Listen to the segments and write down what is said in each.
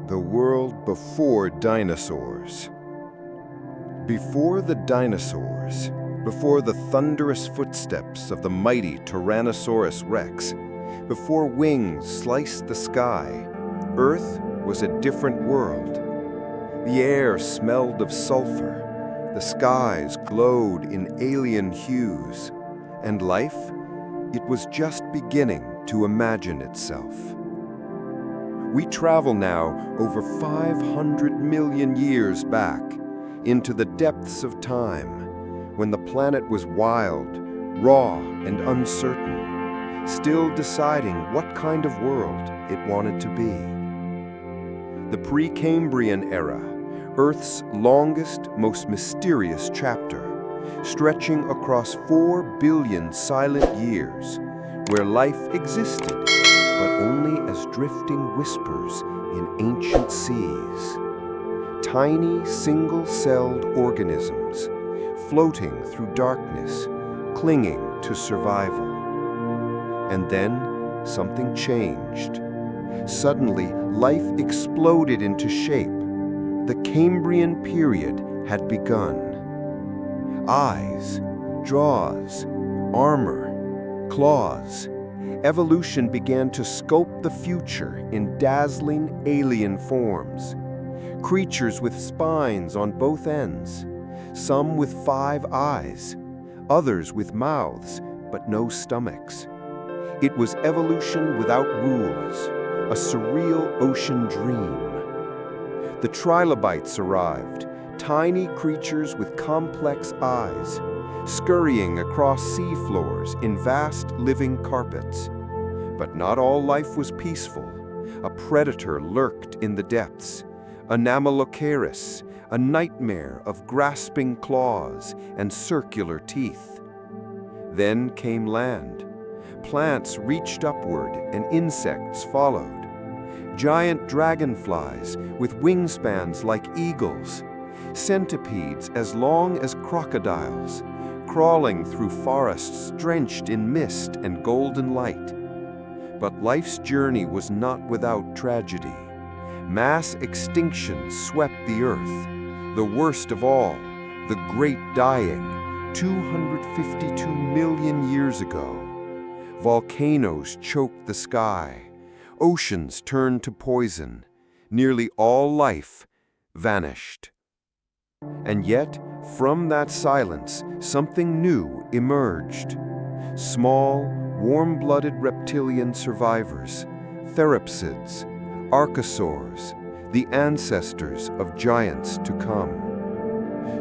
The world before dinosaurs. Before the dinosaurs, before the thunderous footsteps of the mighty Tyrannosaurus Rex, before wings sliced the sky, Earth was a different world. The air smelled of sulfur, the skies glowed in alien hues, and life, it was just beginning to imagine itself. We travel now over 500 million years back into the depths of time, when the planet was wild, raw, and uncertain, still deciding what kind of world it wanted to be. The Precambrian era, Earth's longest, most mysterious chapter, stretching across 4 billion silent years, where life existed, but only as drifting whispers in ancient seas. Tiny, single-celled organisms, floating through darkness, clinging to survival. And then, something changed. Suddenly, life exploded into shape. The Cambrian period had begun. Eyes, jaws, armor, claws. Evolution began to sculpt the future in dazzling alien forms. Creatures with spines on both ends, some with 5 eyes, others with mouths but no stomachs. It was evolution without rules, a surreal ocean dream. The trilobites arrived, tiny creatures with complex eyes, scurrying across seafloors in vast living carpets. But not all life was peaceful. A predator lurked in the depths, Anomalocaris, a nightmare of grasping claws and circular teeth. Then came land. Plants reached upward and insects followed. Giant dragonflies with wingspans like eagles, centipedes as long as crocodiles, crawling through forests drenched in mist and golden light. But life's journey was not without tragedy. Mass extinction swept the earth, the worst of all, the Great Dying, 252 million years ago. Volcanoes choked the sky, oceans turned to poison, nearly all life vanished. And yet, from that silence, something new emerged. Small, warm-blooded reptilian survivors, therapsids, archosaurs, the ancestors of giants to come.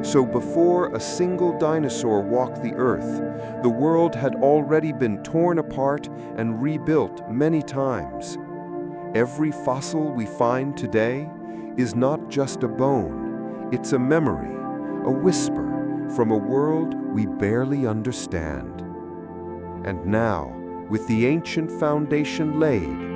So before a single dinosaur walked the earth, the world had already been torn apart and rebuilt many times. Every fossil we find today is not just a bone, it's a memory, a whisper from a world we barely understand. And now, with the ancient foundation laid,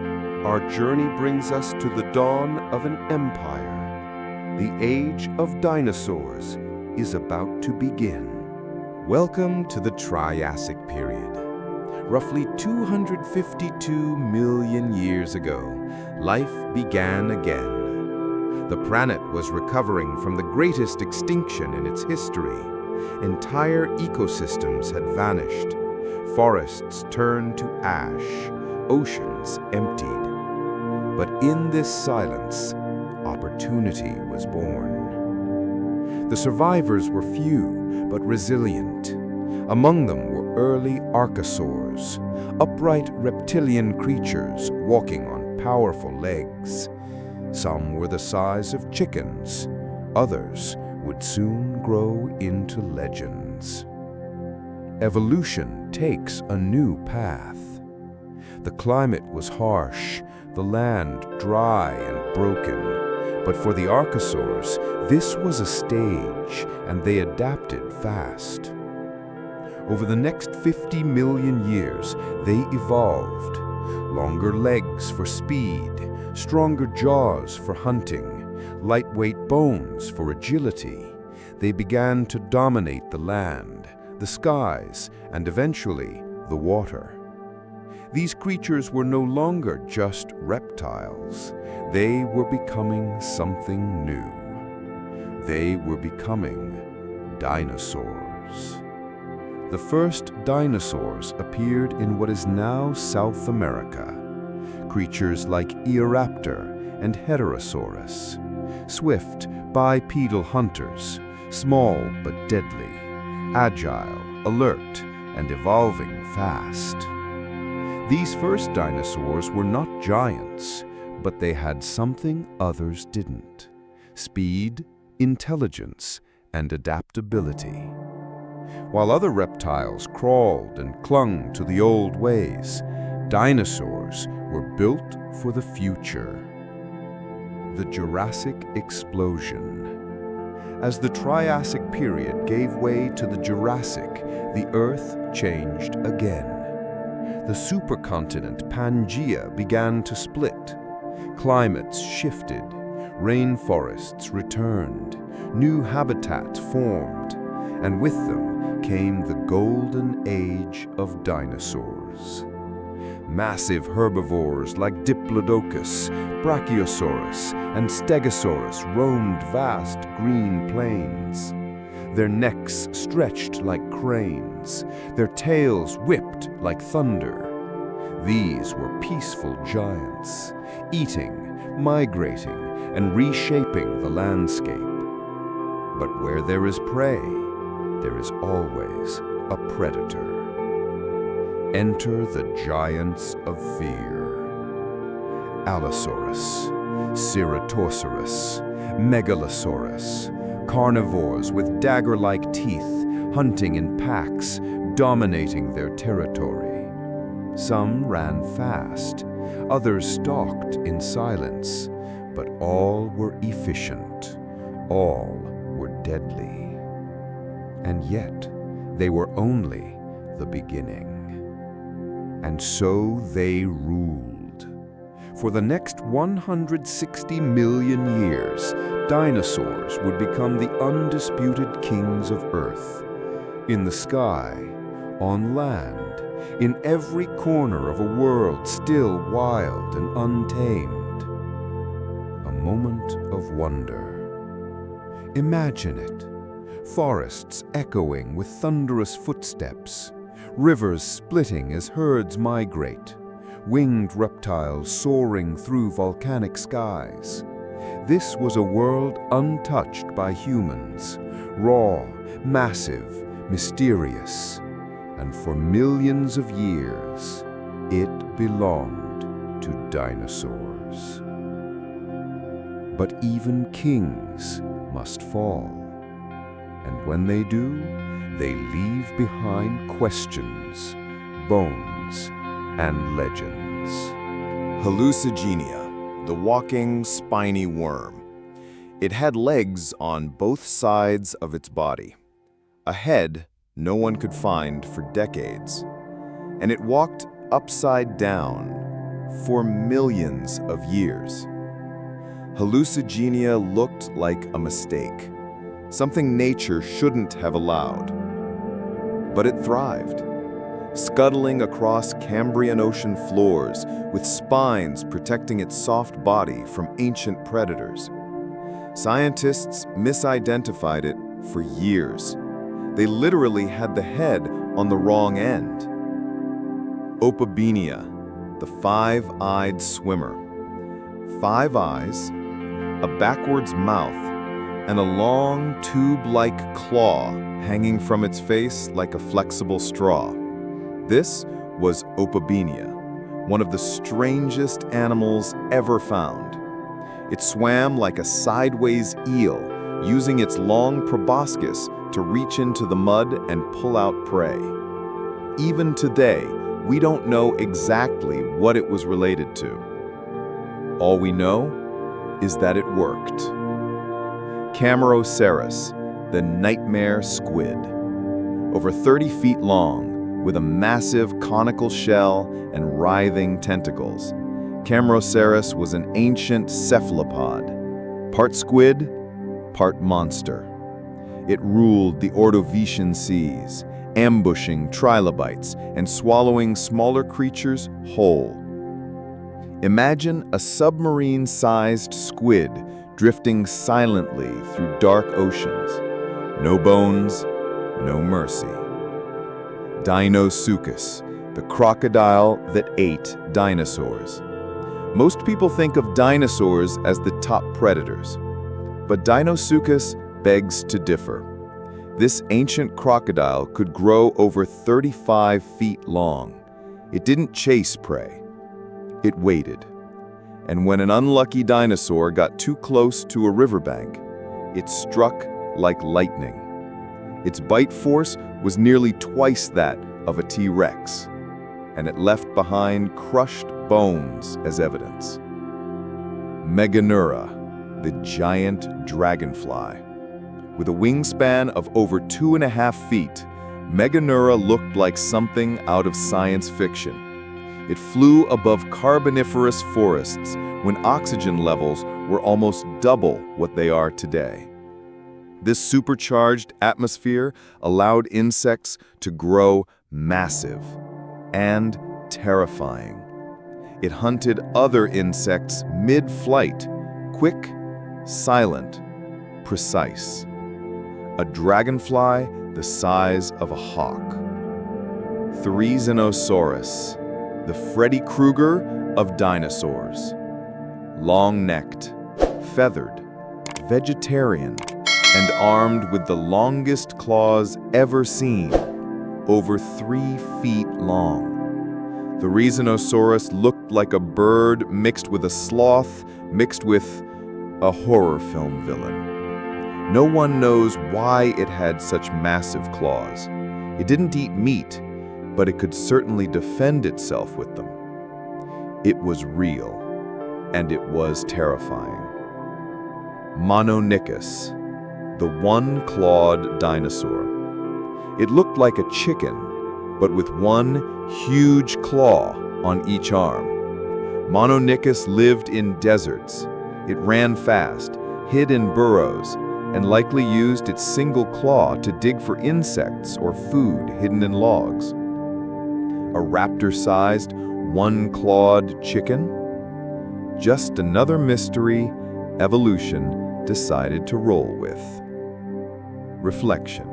our journey brings us to the dawn of an empire. The age of dinosaurs is about to begin. Welcome to the Triassic period. Roughly 252 million years ago, life began again. The planet was recovering from the greatest extinction in its history. Entire ecosystems had vanished. Forests turned to ash, oceans emptied. But in this silence, opportunity was born. The survivors were few, but resilient. Among them were early archosaurs, upright reptilian creatures walking on powerful legs. Some were the size of chickens, others would soon grow into legends. Evolution takes a new path. The climate was harsh, the land dry and broken. But for the archosaurs, this was a stage, and they adapted fast. Over the next 50 million years, they evolved. Longer legs for speed, stronger jaws for hunting, lightweight bones for agility. They began to dominate the land, the skies, and eventually the water. These creatures were no longer just reptiles. They were becoming something new. They were becoming dinosaurs. The first dinosaurs appeared in what is now South America. Creatures like Eoraptor and Heterosaurus, swift, bipedal hunters, small but deadly, agile, alert, and evolving fast. These first dinosaurs were not giants, but they had something others didn't: speed, intelligence, and adaptability. While other reptiles crawled and clung to the old ways, dinosaurs were built for the future. The Jurassic explosion. As the Triassic period gave way to the Jurassic, the Earth changed again. The supercontinent Pangaea began to split. Climates shifted, rainforests returned, new habitats formed, and with them came the golden age of dinosaurs. Massive herbivores like Diplodocus, Brachiosaurus, and Stegosaurus roamed vast green plains. Their necks stretched like cranes, their tails whipped like thunder. These were peaceful giants, eating, migrating, and reshaping the landscape. But where there is prey, there is always a predator. Enter the giants of fear. Allosaurus, Ceratosaurus, Megalosaurus, carnivores with dagger-like teeth, hunting in packs, dominating their territory. Some ran fast, others stalked in silence, but all were efficient, all were deadly. And yet, they were only the beginning. And so they ruled. For the next 160 million years, dinosaurs would become the undisputed kings of Earth. In the sky, on land, in every corner of a world still wild and untamed. A moment of wonder. Imagine it. Forests echoing with thunderous footsteps, rivers splitting as herds migrate, winged reptiles soaring through volcanic skies. This was a world untouched by humans, raw, massive, mysterious, and for millions of years, it belonged to dinosaurs. But even kings must fall. And when they do, they leave behind questions, bones, and legends. Hallucigenia, the walking, spiny worm. It had legs on both sides of its body. A head no one could find for decades. And it walked upside down for millions of years. Hallucigenia looked like a mistake. Something nature shouldn't have allowed. But it thrived, scuttling across Cambrian ocean floors with spines protecting its soft body from ancient predators. Scientists misidentified it for years. They literally had the head on the wrong end. Opabenia, the five-eyed swimmer. 5 eyes, a backwards mouth, and a long tube-like claw hanging from its face like a flexible straw. This was Opabenia, one of the strangest animals ever found. It swam like a sideways eel, using its long proboscis to reach into the mud and pull out prey. Even today, we don't know exactly what it was related to. All we know is that it worked. Camarasaurus, the nightmare squid. Over 30 feet long, with a massive conical shell and writhing tentacles. Camarasaurus was an ancient cephalopod, part squid, part monster. It ruled the Ordovician seas, ambushing trilobites and swallowing smaller creatures whole. Imagine a submarine-sized squid drifting silently through dark oceans. No bones, no mercy. Dinosaurus, the crocodile that ate dinosaurs. Most people think of dinosaurs as the top predators, but Dinosaurus begs to differ. This ancient crocodile could grow over 35 feet long. It didn't chase prey. It waited. And when an unlucky dinosaur got too close to a riverbank, it struck like lightning. Its bite force was nearly twice that of a T-Rex, and it left behind crushed bones as evidence. Meganeura, the giant dragonfly. With a wingspan of over 2.5 feet, Meganeura looked like something out of science fiction. It flew above carboniferous forests when oxygen levels were almost double what they are today. This supercharged atmosphere allowed insects to grow massive and terrifying. It hunted other insects mid-flight, quick, silent, precise. A dragonfly the size of a hawk. Dinosaurus, the Freddy Krueger of dinosaurs. Long-necked, feathered, vegetarian, and armed with the longest claws ever seen, over 3 feet long. The Dinosaurus looked like a bird mixed with a sloth, mixed with a horror film villain. No one knows why it had such massive claws. It didn't eat meat, but it could certainly defend itself with them. It was real, and it was terrifying. Mononychus, the one-clawed dinosaur. It looked like a chicken, but with one huge claw on each arm. Mononychus lived in deserts. It ran fast, hid in burrows, and likely used its single claw to dig for insects or food hidden in logs. A raptor-sized, one-clawed chicken? Just another mystery evolution decided to roll with. Reflection.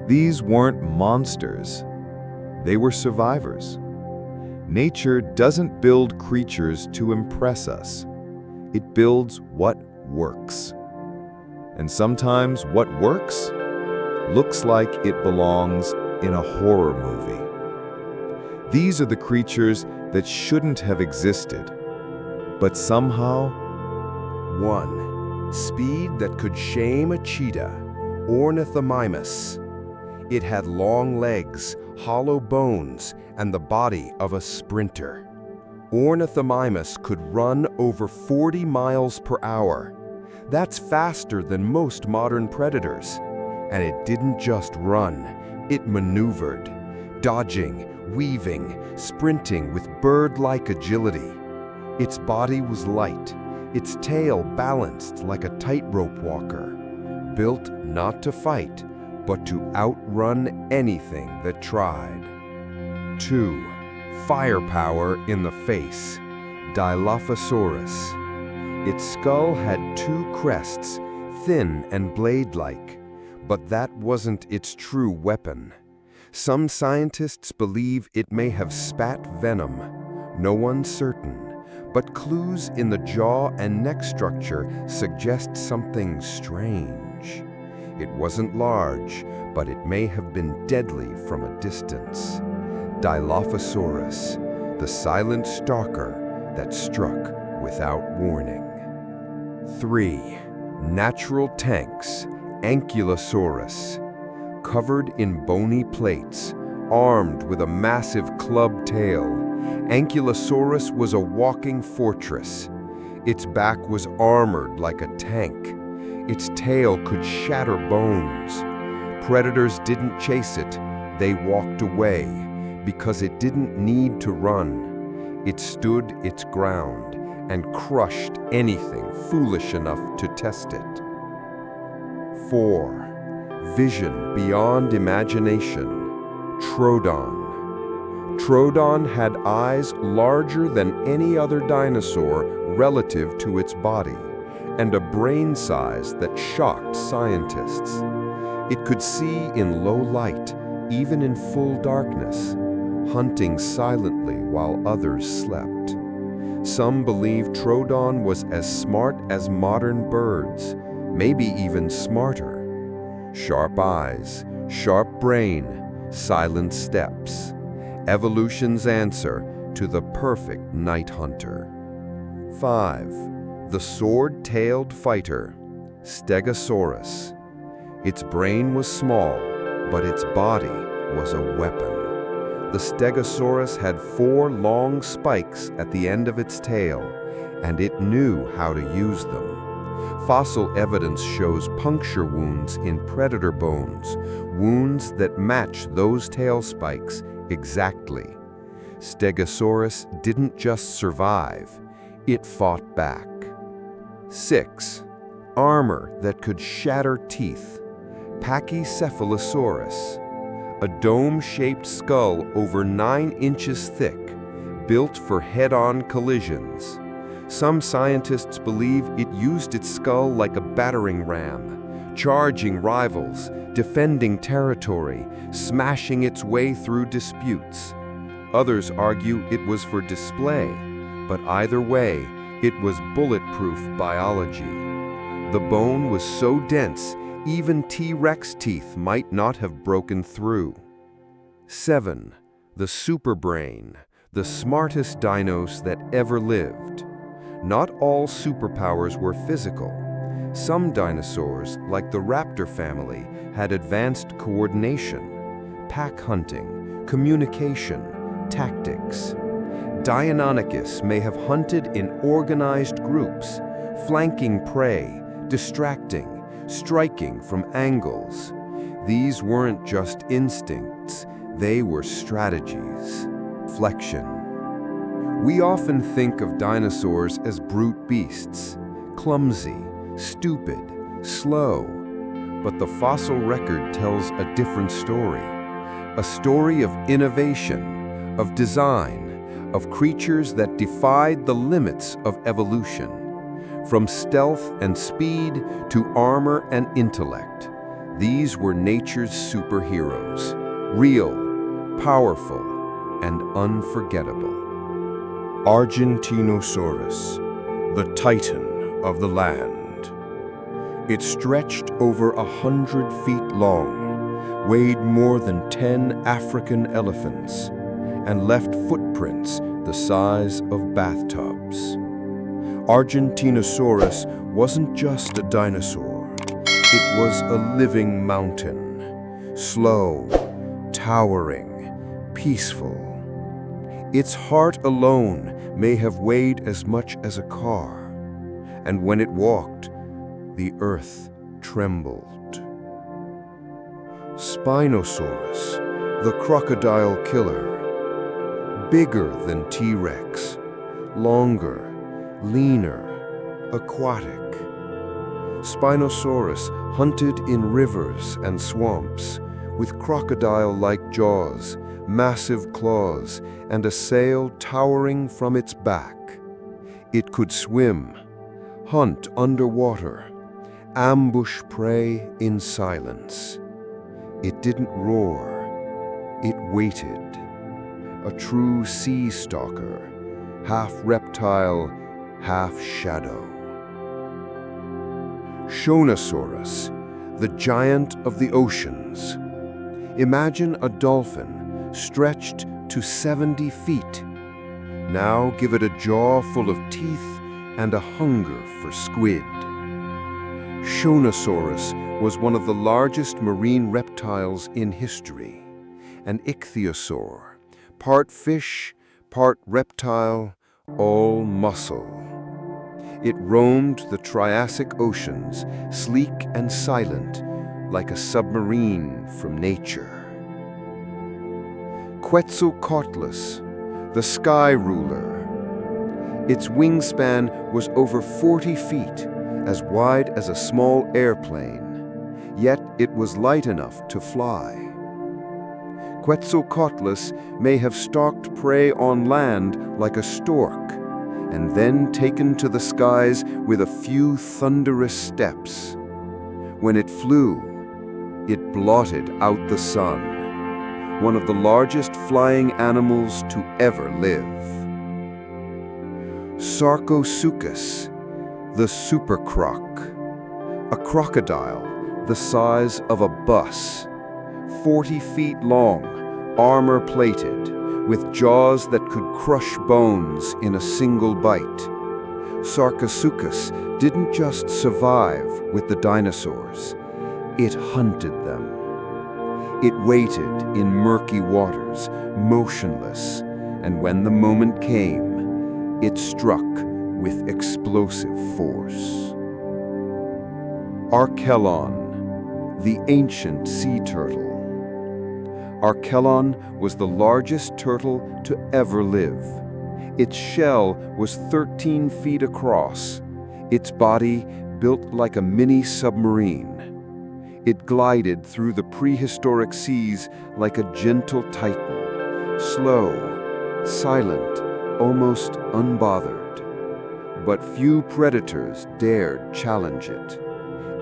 These weren't monsters. They were survivors. Nature doesn't build creatures to impress us. It builds what works. And sometimes what works looks like it belongs in a horror movie. These are the creatures that shouldn't have existed, but somehow... 1. Speed that could shame a cheetah, Ornithomimus. It had long legs, hollow bones, and the body of a sprinter. Ornithomimus could run over 40 miles per hour. That's faster than most modern predators. And it didn't just run, it maneuvered, dodging, weaving, sprinting with bird-like agility. Its body was light, its tail balanced like a tightrope walker, built not to fight, but to outrun anything that tried. 2. Firepower in the face, Dilophosaurus. Its skull had 2 crests, thin and blade-like, but that wasn't its true weapon. Some scientists believe it may have spat venom. No one's certain, but clues in the jaw and neck structure suggest something strange. It wasn't large, but it may have been deadly from a distance. Dilophosaurus, the silent stalker that struck without warning. 3. Natural tanks, Ankylosaurus. Covered in bony plates, armed with a massive club tail, Ankylosaurus was a walking fortress. Its back was armored like a tank. Its tail could shatter bones. Predators didn't chase it, they walked away, because it didn't need to run. It stood its ground and crushed anything foolish enough to test it. 4. Vision beyond imagination, Troodon. Troodon had eyes larger than any other dinosaur relative to its body, and a brain size that shocked scientists. It could see in low light, even in full darkness, hunting silently while others slept. Some believe Troodon was as smart as modern birds, maybe even smarter. Sharp eyes, sharp brain, silent steps. Evolution's answer to the perfect night hunter. 5. The sword-tailed fighter, Stegosaurus. Its brain was small, but its body was a weapon. The Stegosaurus had 4 long spikes at the end of its tail, and it knew how to use them. Fossil evidence shows puncture wounds in predator bones, wounds that match those tail spikes exactly. Stegosaurus didn't just survive, it fought back. 6. Armor that could shatter teeth, Pachycephalosaurus. A dome-shaped skull over 9 inches thick, built for head-on collisions. Some scientists believe it used its skull like a battering ram, charging rivals, defending territory, smashing its way through disputes. Others argue it was for display, but either way, it was bulletproof biology. The bone was so dense, even T-Rex teeth might not have broken through. 7. The superbrain, the smartest dinos that ever lived. Not all superpowers were physical. Some dinosaurs, like the raptor family, had advanced coordination, pack hunting, communication, tactics. Deinonychus may have hunted in organized groups, flanking prey, distracting, striking from angles. These weren't just instincts, they were strategies. Flexion. We often think of dinosaurs as brute beasts, clumsy, stupid, slow. But the fossil record tells a different story. A story of innovation, of design, of creatures that defied the limits of evolution. From stealth and speed to armor and intellect, these were nature's superheroes, real, powerful, and unforgettable. Argentinosaurus, the titan of the land. It stretched over 100 feet long, weighed more than 10 African elephants, and left footprints the size of bathtubs. Argentinosaurus wasn't just a dinosaur. It was a living mountain, slow, towering, peaceful. Its heart alone may have weighed as much as a car, and when it walked, the earth trembled. Spinosaurus, the crocodile killer, bigger than T-Rex, longer, leaner, aquatic. Spinosaurus hunted in rivers and swamps, with crocodile-like jaws, massive claws, and a sail towering from its back. It could swim, hunt underwater, ambush prey in silence. It didn't roar, it waited. A true sea stalker, half reptile, half shadow. Shonosaurus, the giant of the oceans. Imagine a dolphin stretched to 70 feet. Now give it a jaw full of teeth and a hunger for squid. Shonosaurus was one of the largest marine reptiles in history, an ichthyosaur, part fish, part reptile, all muscle. It roamed the Triassic oceans, sleek and silent, like a submarine from nature. Quetzalcoatlus, the sky ruler. Its wingspan was over 40 feet, as wide as a small airplane, yet it was light enough to fly. Quetzalcoatlus may have stalked prey on land like a stork, and then taken to the skies with a few thunderous steps. When it flew, it blotted out the sun, one of the largest flying animals to ever live. Sarcosuchus, the supercroc, a crocodile the size of a bus, 40 feet long, armor-plated, with jaws that could crush bones in a single bite. Sarcosuchus didn't just survive with the dinosaurs, it hunted them. It waited in murky waters, motionless, and when the moment came, it struck with explosive force. Archelon, the ancient sea turtle. Archelon was the largest turtle to ever live. Its shell was 13 feet across, its body built like a mini submarine. It glided through the prehistoric seas like a gentle titan, slow, silent, almost unbothered. But few predators dared challenge it.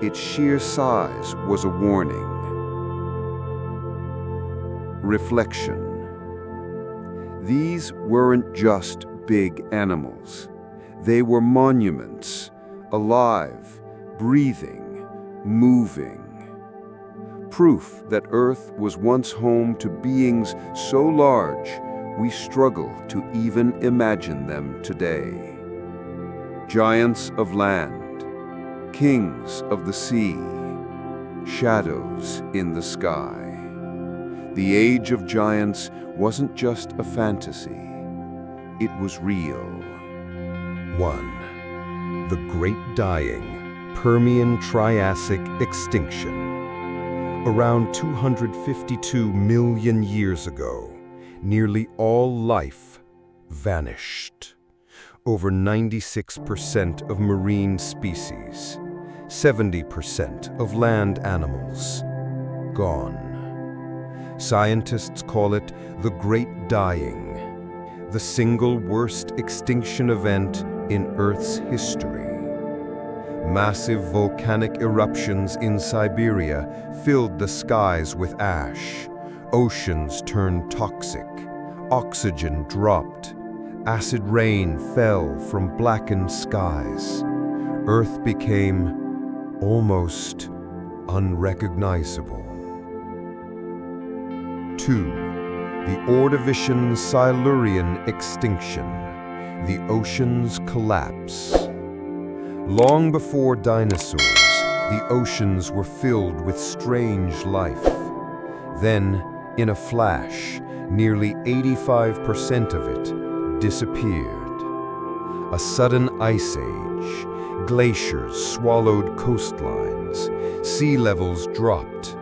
Its sheer size was a warning. Reflection. These weren't just big animals. They were monuments, alive, breathing, moving. Proof that Earth was once home to beings so large we struggle to even imagine them today. Giants of land, kings of the sea, shadows in the sky. The age of giants wasn't just a fantasy, it was real. 1. The Great Dying, Permian-Triassic Extinction. Around 252 million years ago, nearly all life vanished. Over 96% of marine species, 70% of land animals, gone. Scientists call it the Great Dying, the single worst extinction event in Earth's history. Massive volcanic eruptions in Siberia filled the skies with ash. Oceans turned toxic. Oxygen dropped. Acid rain fell from blackened skies. Earth became almost unrecognizable. 2. The Ordovician-Silurian extinction, the ocean's collapse. Long before dinosaurs, the oceans were filled with strange life. Then, in a flash, nearly 85% of it disappeared. A sudden ice age, glaciers swallowed coastlines, sea levels dropped,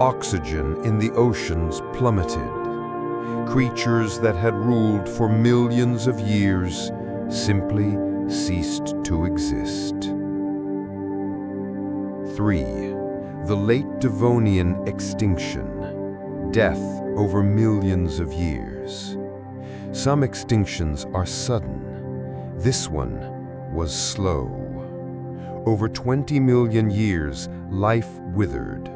oxygen in the oceans plummeted. Creatures that had ruled for millions of years simply ceased to exist. 3. The late Devonian extinction, death over millions of years. Some extinctions are sudden. This one was slow. Over 20 million years, life withered.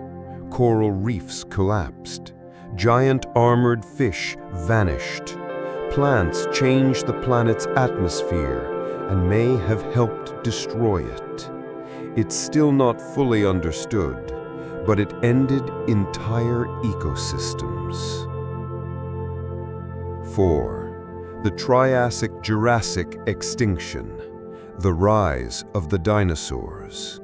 Coral reefs collapsed. Giant armored fish vanished. Plants changed the planet's atmosphere and may have helped destroy it. It's still not fully understood, but it ended entire ecosystems. 4. The Triassic-Jurassic extinction, the rise of the dinosaurs.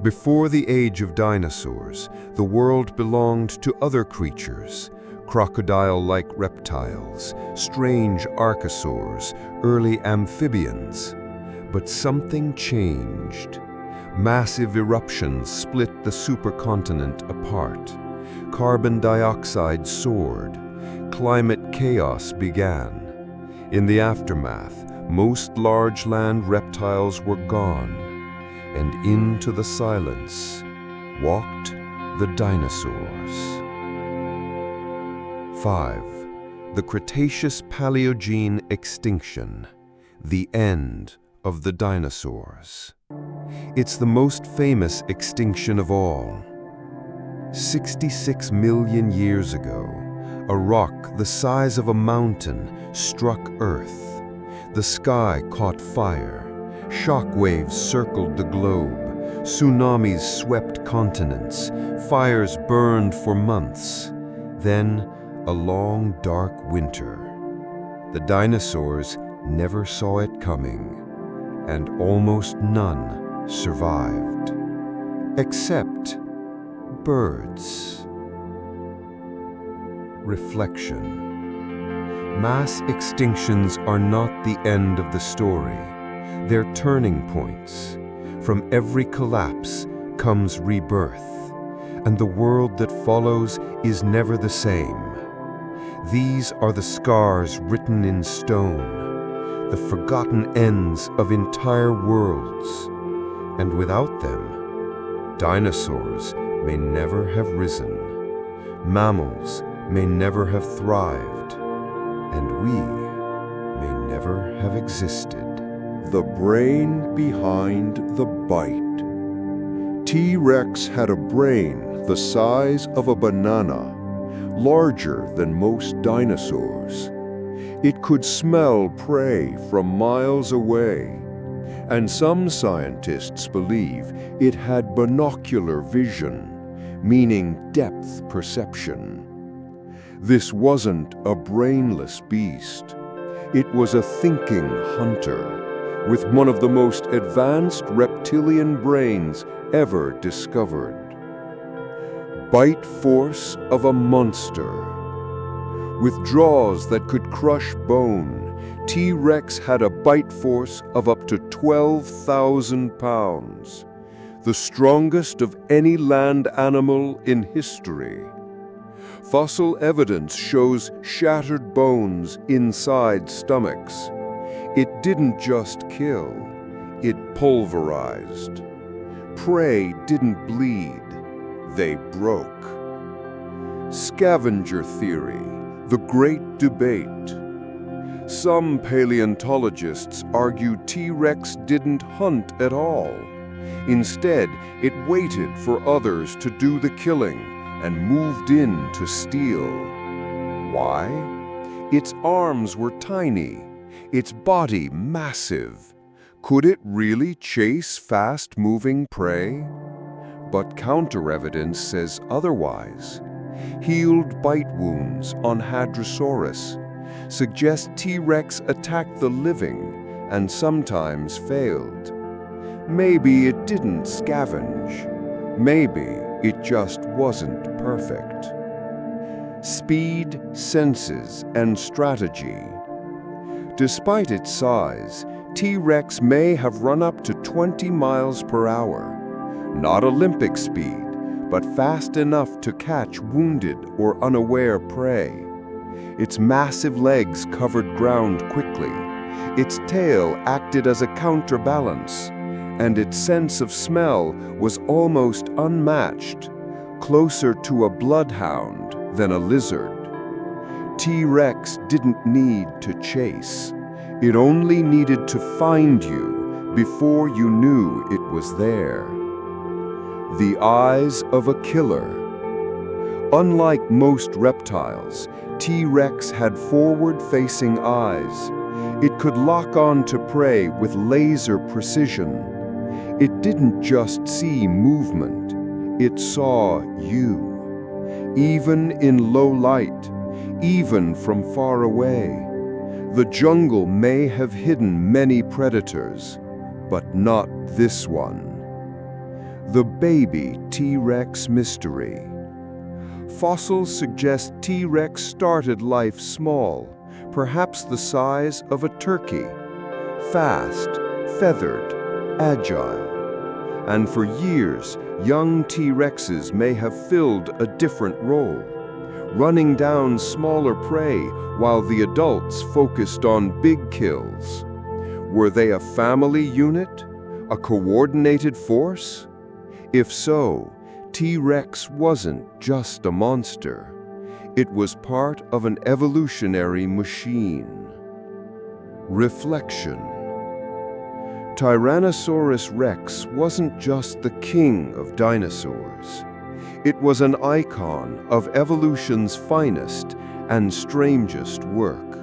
Before the age of dinosaurs, the world belonged to other creatures, crocodile-like reptiles, strange archosaurs, early amphibians. But something changed. Massive eruptions split the supercontinent apart. Carbon dioxide soared. Climate chaos began. In the aftermath, most large land reptiles were gone, and into the silence walked the dinosaurs. 5. The Cretaceous-Paleogene extinction. The end of the dinosaurs. It's the most famous extinction of all. 66 million years ago, a rock the size of a mountain struck Earth. The sky caught fire. Shock waves circled the globe. Tsunamis swept continents. Fires burned for months. Then, a long, dark winter. The dinosaurs never saw it coming, and almost none survived. Except birds. Reflection. Mass extinctions are not the end of the story. They're turning points. From every collapse comes rebirth, and the world that follows is never the same. These are the scars written in stone, the forgotten ends of entire worlds, and without them, dinosaurs may never have risen, mammals may never have thrived, and we may never have existed. The brain behind the bite. T-Rex had a brain the size of a banana, larger than most dinosaurs. It could smell prey from miles away, and some scientists believe it had binocular vision, meaning depth perception. This wasn't a brainless beast. It was a thinking hunter, with one of the most advanced reptilian brains ever discovered. Bite force of a monster. With jaws that could crush bone, T-Rex had a bite force of up to 12,000 pounds, the strongest of any land animal in history. Fossil evidence shows shattered bones inside stomachs. It didn't just kill, it pulverized. Prey didn't bleed, they broke. Scavenger theory, the great debate. Some paleontologists argue T-Rex didn't hunt at all. Instead, it waited for others to do the killing and moved in to steal. Why? Its arms were tiny. Its body massive. Could it really chase fast-moving prey? But counter-evidence says otherwise. Healed bite wounds on Hadrosaurus suggest T-Rex attacked the living and sometimes failed. Maybe it didn't scavenge. Maybe it just wasn't perfect. Speed, senses, and strategy. Despite its size, T-Rex may have run up to 20 miles per hour. Not Olympic speed, but fast enough to catch wounded or unaware prey. Its massive legs covered ground quickly. Its tail acted as a counterbalance, and its sense of smell was almost unmatched, closer to a bloodhound than a lizard. T-Rex didn't need to chase. It only needed to find you before you knew it was there. The eyes of a killer. Unlike most reptiles, T-Rex had forward-facing eyes. It could lock on to prey with laser precision. It didn't just see movement, it saw you. Even in low light, even from far away. The jungle may have hidden many predators, but not this one. The baby T-Rex mystery. Fossils suggest T-Rex started life small, perhaps the size of a turkey. Fast, feathered, agile. And for years, young T-Rexes may have filled a different role, running down smaller prey while the adults focused on big kills. Were they a family unit? A coordinated force? If so, T-Rex wasn't just a monster. It was part of an evolutionary machine. Reflection. Tyrannosaurus rex wasn't just the king of dinosaurs. It was an icon of evolution's finest and strangest work.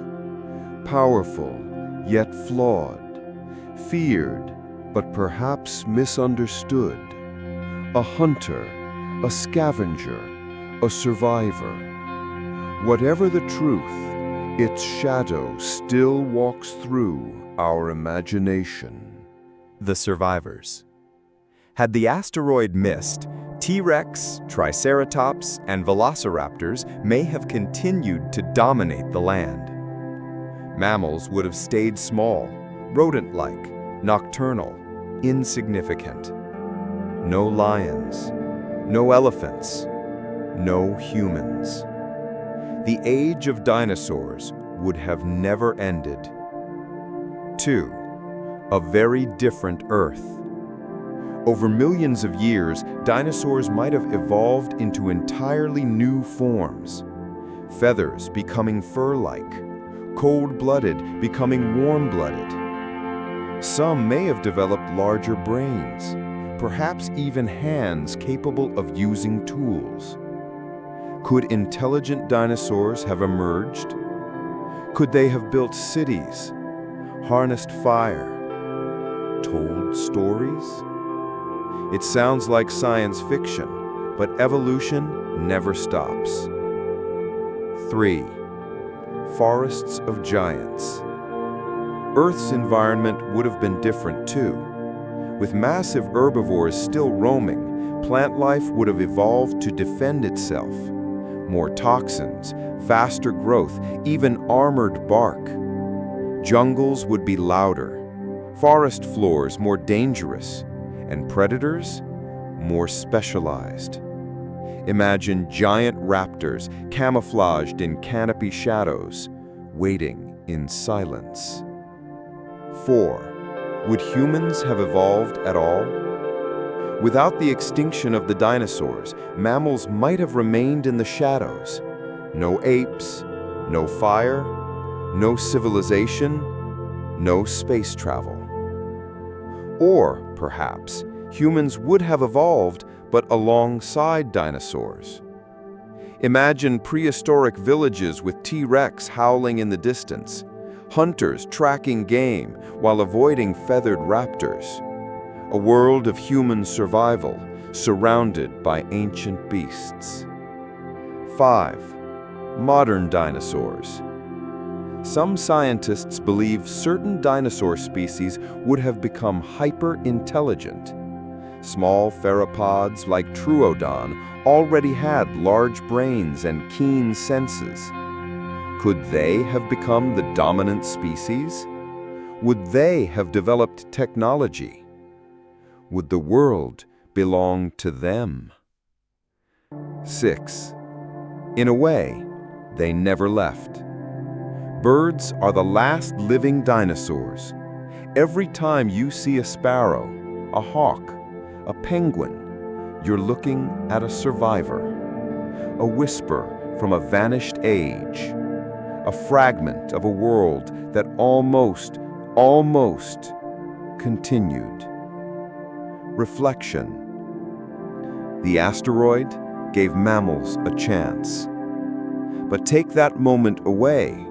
Powerful, yet flawed. Feared, but perhaps misunderstood. A hunter, a scavenger, a survivor. Whatever the truth, its shadow still walks through our imagination. The survivors. Had the asteroid missed, T-Rex, Triceratops, and Velociraptors may have continued to dominate the land. Mammals would have stayed small, rodent-like, nocturnal, insignificant. No lions, no elephants, no humans. The age of dinosaurs would have never ended. 2. A very different Earth. Over millions of years, dinosaurs might have evolved into entirely new forms. Feathers becoming fur-like, cold-blooded becoming warm-blooded. Some may have developed larger brains, perhaps even hands capable of using tools. Could intelligent dinosaurs have emerged? Could they have built cities, harnessed fire, told stories? It sounds like science fiction, but evolution never stops. 3. Forests of giants. Earth's environment would have been different too. With massive herbivores still roaming, plant life would have evolved to defend itself. More toxins, faster growth, even armored bark. Jungles would be louder, forest floors more dangerous, and predators more specialized. Imagine giant raptors camouflaged in canopy shadows, waiting in silence. 4. Would humans have evolved at all? Without the extinction of the dinosaurs, mammals might have remained in the shadows. No apes, no fire, no civilization, no space travel. Or, perhaps, humans would have evolved, but alongside dinosaurs. Imagine prehistoric villages with T-Rex howling in the distance, hunters tracking game while avoiding feathered raptors. A world of human survival, surrounded by ancient beasts. 5. Modern dinosaurs. Some scientists believe certain dinosaur species would have become hyper-intelligent. Small theropods like Troodon already had large brains and keen senses. Could they have become the dominant species? Would they have developed technology? Would the world belong to them? 6. In a way, they never left. Birds are the last living dinosaurs. Every time you see a sparrow, a hawk, a penguin, you're looking at a survivor. A whisper from a vanished age. A fragment of a world that almost continued. Reflection. The asteroid gave mammals a chance. But take that moment away,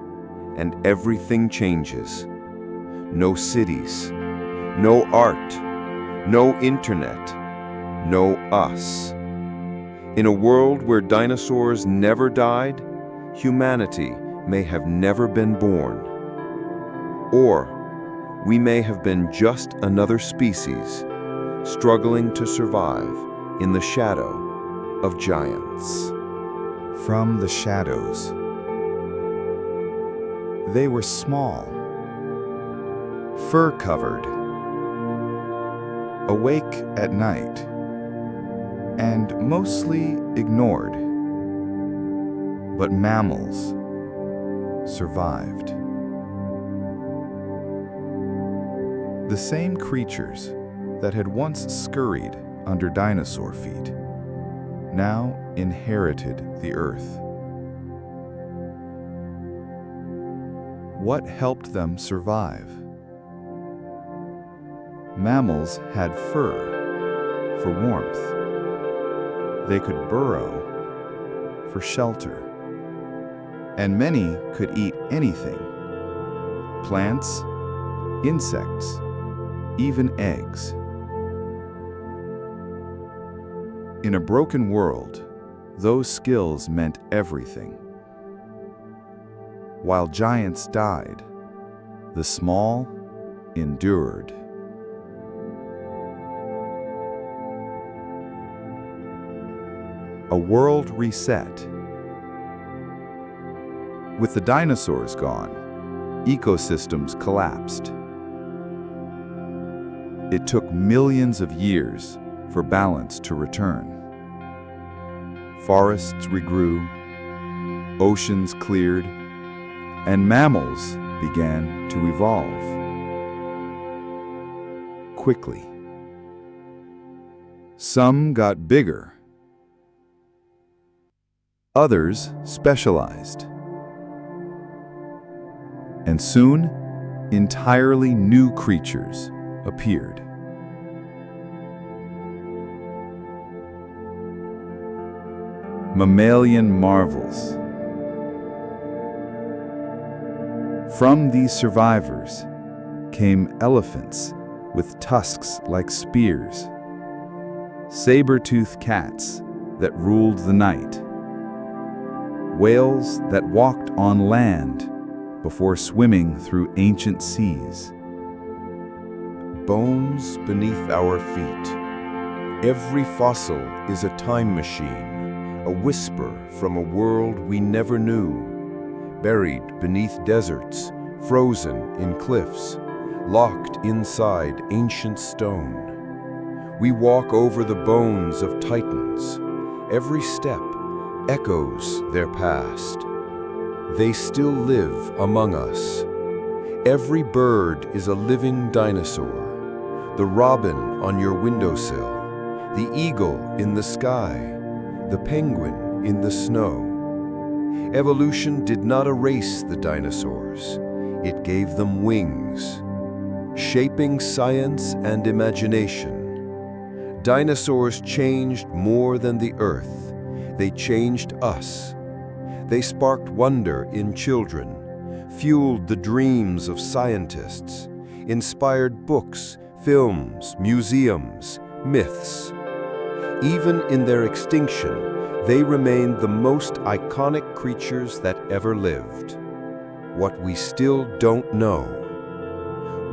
and everything changes. No cities, no art, no internet, no us. In a world where dinosaurs never died, humanity may have never been born. Or we may have been just another species, struggling to survive in the shadow of giants. From the shadows. They were small, fur-covered, awake at night, and mostly ignored. But mammals survived. The same creatures that had once scurried under dinosaur feet now inherited the earth. What helped them survive? Mammals had fur for warmth. They could burrow for shelter. And many could eat anything: plants, insects, even eggs. In a broken world, those skills meant everything. While giants died, the small endured. A world reset. With the dinosaurs gone, ecosystems collapsed. It took millions of years for balance to return. Forests regrew, oceans cleared, and mammals began to evolve. Quickly. Some got bigger. Others specialized. And soon, entirely new creatures appeared. Mammalian marvels. From these survivors came elephants with tusks like spears, saber-toothed cats that ruled the night, whales that walked on land before swimming through ancient seas. Bones beneath our feet. Every fossil is a time machine, a whisper from a world we never knew. Buried beneath deserts, frozen in cliffs, locked inside ancient stone. We walk over the bones of titans. Every step echoes their past. They still live among us. Every bird is a living dinosaur. The robin on your windowsill, the eagle in the sky, the penguin in the snow. Evolution did not erase the dinosaurs. It gave them wings, shaping science and imagination. Dinosaurs changed more than the earth. They changed us. They sparked wonder in children, fueled the dreams of scientists, inspired books, films, museums, myths. Even in their extinction, they remained the most iconic creatures that ever lived. What we still don't know.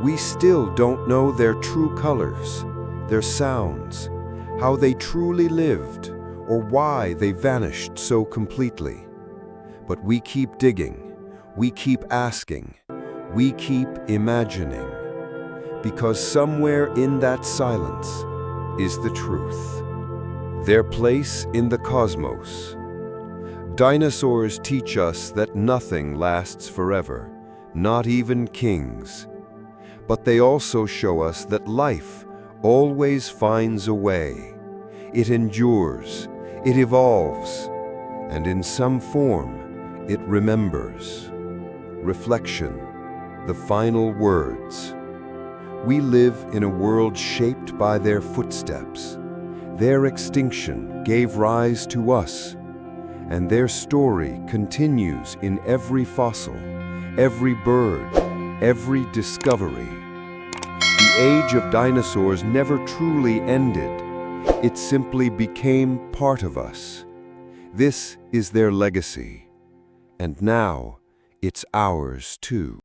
We still don't know their true colors, their sounds, how they truly lived, or why they vanished so completely. But we keep digging, we keep asking, we keep imagining, because somewhere in that silence is the truth. Their place in the cosmos. Dinosaurs teach us that nothing lasts forever, not even kings. But they also show us that life always finds a way. It endures, it evolves, and in some form, it remembers. Reflection, the final words. We live in a world shaped by their footsteps. Their extinction gave rise to us, and their story continues in every fossil, every bird, every discovery. The age of dinosaurs never truly ended. It simply became part of us. This is their legacy. And now, it's ours too.